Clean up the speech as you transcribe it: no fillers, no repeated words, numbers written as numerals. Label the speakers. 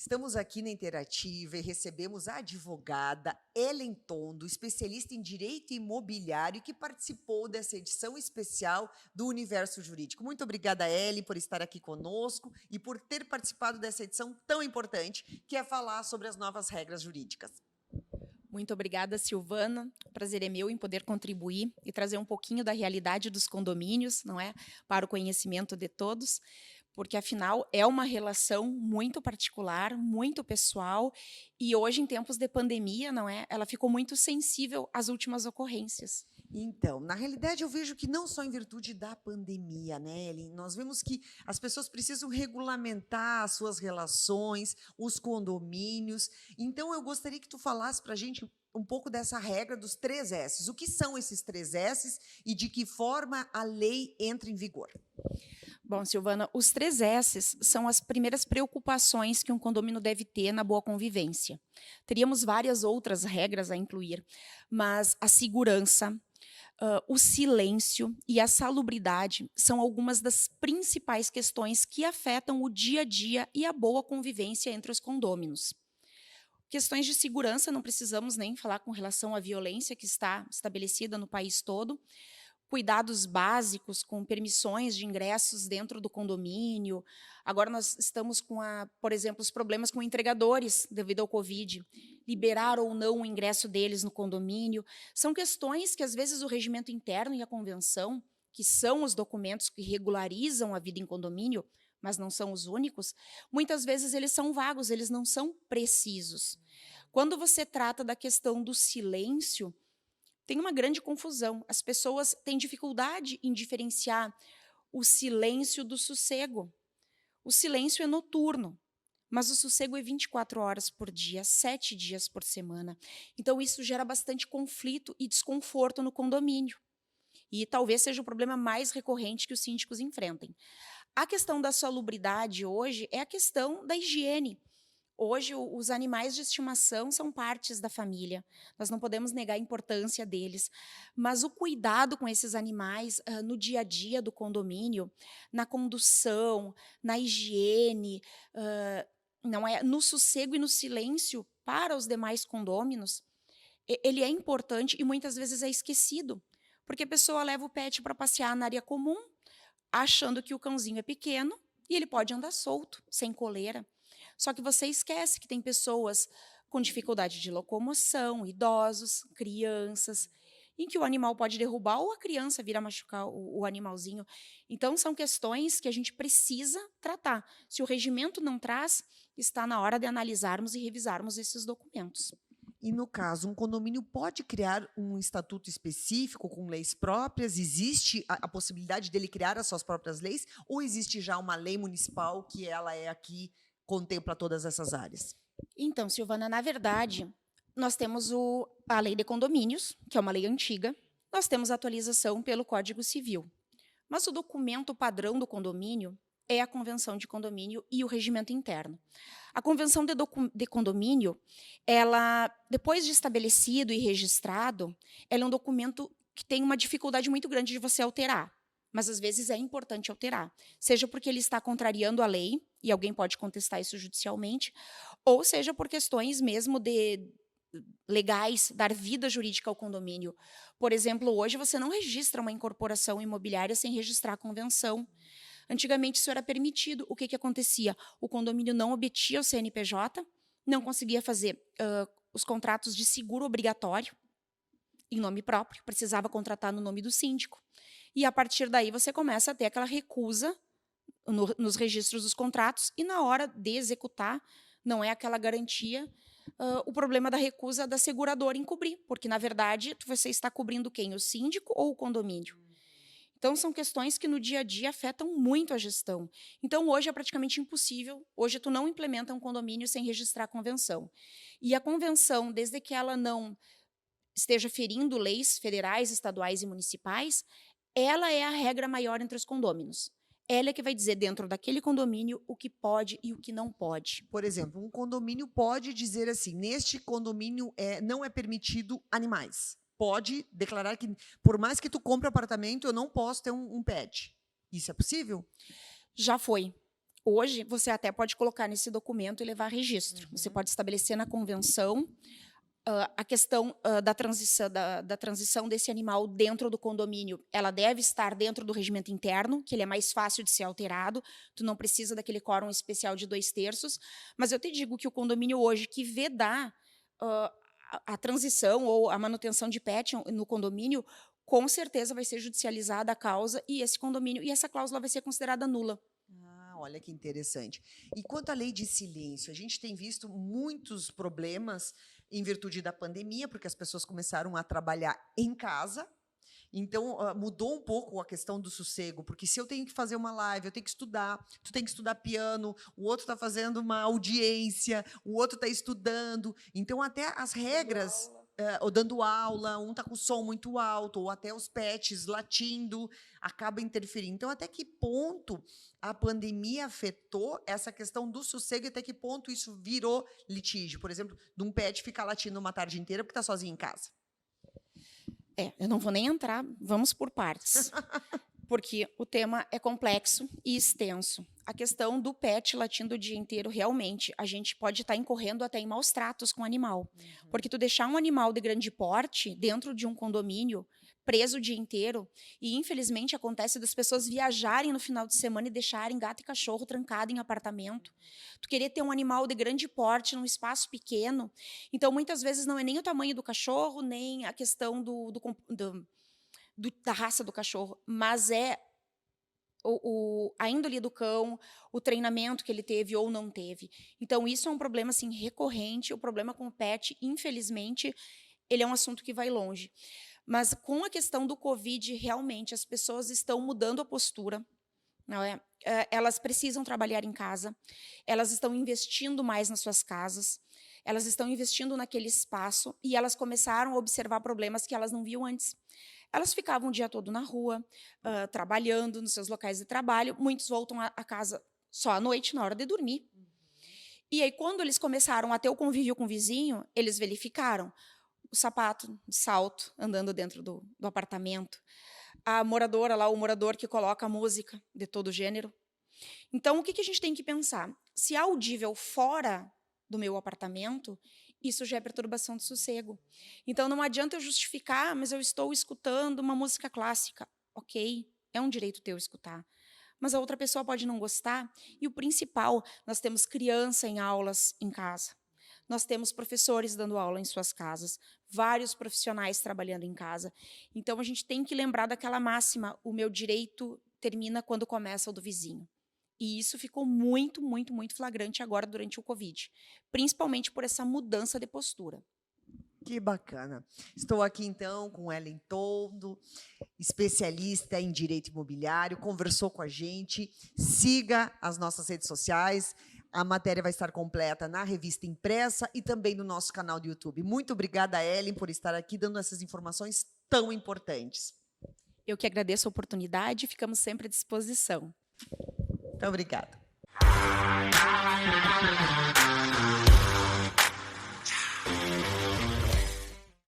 Speaker 1: Estamos aqui na Interativa e recebemos a advogada Ellen Tondo, especialista em direito imobiliário, que participou dessa edição especial do Universo Jurídico. Muito obrigada, Ellen, por estar aqui conosco e por ter participado dessa edição tão importante, que é falar sobre as novas regras jurídicas.
Speaker 2: Muito obrigada, Silvana. O prazer é meu em poder contribuir e trazer um pouquinho da realidade dos condomínios, não é, para o conhecimento de todos, porque afinal é uma relação muito particular, muito pessoal, e hoje em tempos de pandemia, não é, ela ficou muito sensível às últimas ocorrências.
Speaker 1: Então, na realidade, eu vejo que não só em virtude da pandemia, né, Ellen? Nós vemos que as pessoas precisam regulamentar as suas relações, os condomínios. Então, eu gostaria que tu falasse para a gente um pouco dessa regra dos 3 S's. O que são esses 3 S's e de que forma a lei entra em vigor?
Speaker 2: Bom, Silvana, os 3 S's são as primeiras preocupações que um condomínio deve ter na boa convivência. Teríamos várias outras regras a incluir, mas a segurança, o silêncio e a salubridade são algumas das principais questões que afetam o dia a dia e a boa convivência entre os condôminos. Questões de segurança, não precisamos nem falar com relação à violência que está estabelecida no país todo. Cuidados básicos com permissões de ingressos dentro do condomínio. Agora nós estamos com, por exemplo, os problemas com entregadores devido ao Covid. Liberar ou não o ingresso deles no condomínio. São questões que, às vezes, o regimento interno e a convenção, que são os documentos que regularizam a vida em condomínio, mas não são os únicos, muitas vezes eles são vagos, eles não são precisos. Quando você trata da questão do silêncio, tem uma grande confusão. As pessoas têm dificuldade em diferenciar o silêncio do sossego. O silêncio é noturno, mas o sossego é 24 horas por dia, 7 dias por semana. Então, isso gera bastante conflito e desconforto no condomínio. E talvez seja o problema mais recorrente que os síndicos enfrentem. A questão da salubridade hoje é a questão da higiene. Hoje, os animais de estimação são partes da família. Nós não podemos negar a importância deles. Mas o cuidado com esses animais no dia a dia do condomínio, na condução, na higiene, não é, no sossego e no silêncio para os demais condôminos, ele é importante e muitas vezes é esquecido. Porque a pessoa leva o pet para passear na área comum, achando que o cãozinho é pequeno e ele pode andar solto, sem coleira. Só que você esquece que tem pessoas com dificuldade de locomoção, idosos, crianças, em que o animal pode derrubar ou a criança vir a machucar o animalzinho. Então, são questões que a gente precisa tratar. Se o regimento não traz, está na hora de analisarmos e revisarmos esses documentos.
Speaker 1: E, no caso, um condomínio pode criar um estatuto específico com leis próprias? Existe a possibilidade dele criar as suas próprias leis? Ou existe já uma lei municipal que ela é aqui, contempla todas essas áreas?
Speaker 2: Então, Silvana, na verdade, nós temos a Lei de Condomínios, que é uma lei antiga. Nós temos a atualização pelo Código Civil. Mas o documento padrão do condomínio é a Convenção de Condomínio e o Regimento Interno. A Convenção de Condomínio, ela, depois de estabelecido e registrado, ela é um documento que tem uma dificuldade muito grande de você alterar. Mas, às vezes, é importante alterar. Seja porque ele está contrariando a lei, e alguém pode contestar isso judicialmente, ou seja por questões mesmo legais, dar vida jurídica ao condomínio. Por exemplo, hoje você não registra uma incorporação imobiliária sem registrar a convenção. Antigamente isso era permitido. O que acontecia? O condomínio não obtinha o CNPJ, não conseguia fazer os contratos de seguro obrigatório em nome próprio, precisava contratar no nome do síndico. E a partir daí você começa a ter aquela recusa nos registros dos contratos e na hora de executar não é aquela garantia. O problema da recusa da seguradora em cobrir, porque, na verdade, você está cobrindo quem? O síndico ou o condomínio? Então, são questões que no dia a dia afetam muito a gestão. Então, hoje é praticamente impossível. Hoje, tu não implementa um condomínio sem registrar a convenção. E a convenção, desde que ela não esteja ferindo leis federais, estaduais e municipais, ela é a regra maior entre os condôminos. Ela é que vai dizer dentro daquele condomínio o que pode e o que não pode.
Speaker 1: Por exemplo, um condomínio pode dizer assim, neste condomínio não é permitido animais. Pode declarar que, por mais que tu compre apartamento, eu não posso ter um pet. Isso é possível?
Speaker 2: Já foi. hoje, você até pode colocar nesse documento e levar a registro. Você pode estabelecer na convenção a questão da transição desse animal dentro do condomínio. Ela deve estar dentro do regimento interno, que ele é mais fácil de ser alterado. Tu não precisa daquele quórum especial de 2/3. Mas eu te digo que o condomínio hoje que vedar a transição ou a manutenção de pet no condomínio, com certeza vai ser judicializada a causa e esse condomínio, e essa cláusula vai ser considerada nula.
Speaker 1: Olha que interessante. E quanto à lei de silêncio, a gente tem visto muitos problemas em virtude da pandemia, porque as pessoas começaram a trabalhar em casa. Então, mudou um pouco a questão do sossego, porque se eu tenho que fazer uma live, eu tenho que estudar, tu tem que estudar piano, o outro está fazendo uma audiência, o outro está estudando. Então, até as regras, ou dando aula, um está com som muito alto, ou até os pets latindo, acaba interferindo. Então, até que ponto a pandemia afetou essa questão do sossego e até que ponto isso virou litígio? Por exemplo, de um pet ficar latindo uma tarde inteira porque está sozinho em casa.
Speaker 2: Eu não vou nem entrar, vamos por partes, porque o tema é complexo e extenso. A questão do pet latindo o dia inteiro, realmente, a gente pode estar incorrendo até em maus tratos com o animal. Porque tu deixar um animal de grande porte dentro de um condomínio, preso o dia inteiro, e infelizmente acontece das pessoas viajarem no final de semana e deixarem gato e cachorro trancado em apartamento. Tu querer ter um animal de grande porte num espaço pequeno, então muitas vezes não é nem o tamanho do cachorro, nem a questão da raça do cachorro, mas é a índole do cão, o treinamento que ele teve ou não teve. Então isso é um problema assim, recorrente, o problema com o pet, infelizmente, ele é um assunto que vai longe. Mas com a questão do Covid, realmente, as pessoas estão mudando a postura. Não é? Elas precisam trabalhar em casa, elas estão investindo mais nas suas casas, elas estão investindo naquele espaço e elas começaram a observar problemas que elas não viam antes. Elas ficavam o dia todo na rua, trabalhando nos seus locais de trabalho, muitos voltam a casa só à noite, na hora de dormir. E aí, quando eles começaram a ter o convívio com o vizinho, eles verificaram o sapato, o salto, andando dentro do apartamento, a moradora lá, o morador que coloca música de todo gênero. Então, o que a gente tem que pensar? Se há audível fora do meu apartamento, isso já é perturbação de sossego. Então, não adianta eu justificar, mas eu estou escutando uma música clássica. Ok, é um direito teu escutar. Mas a outra pessoa pode não gostar. E o principal, nós temos criança em aulas em casa. Nós temos professores dando aula em suas casas, vários profissionais trabalhando em casa. Então, a gente tem que lembrar daquela máxima, o meu direito termina quando começa o do vizinho. E isso ficou muito, muito, muito flagrante agora durante o Covid, principalmente por essa mudança de postura.
Speaker 1: Que bacana. Estou aqui, então, com Ellen Toldo, especialista em direito imobiliário, conversou com a gente. Siga as nossas redes sociais. A matéria vai estar completa na revista impressa e também no nosso canal do YouTube. Muito obrigada, Ellen, por estar aqui dando essas informações tão importantes.
Speaker 2: Eu que agradeço a oportunidade e ficamos sempre à disposição.
Speaker 1: Muito obrigada.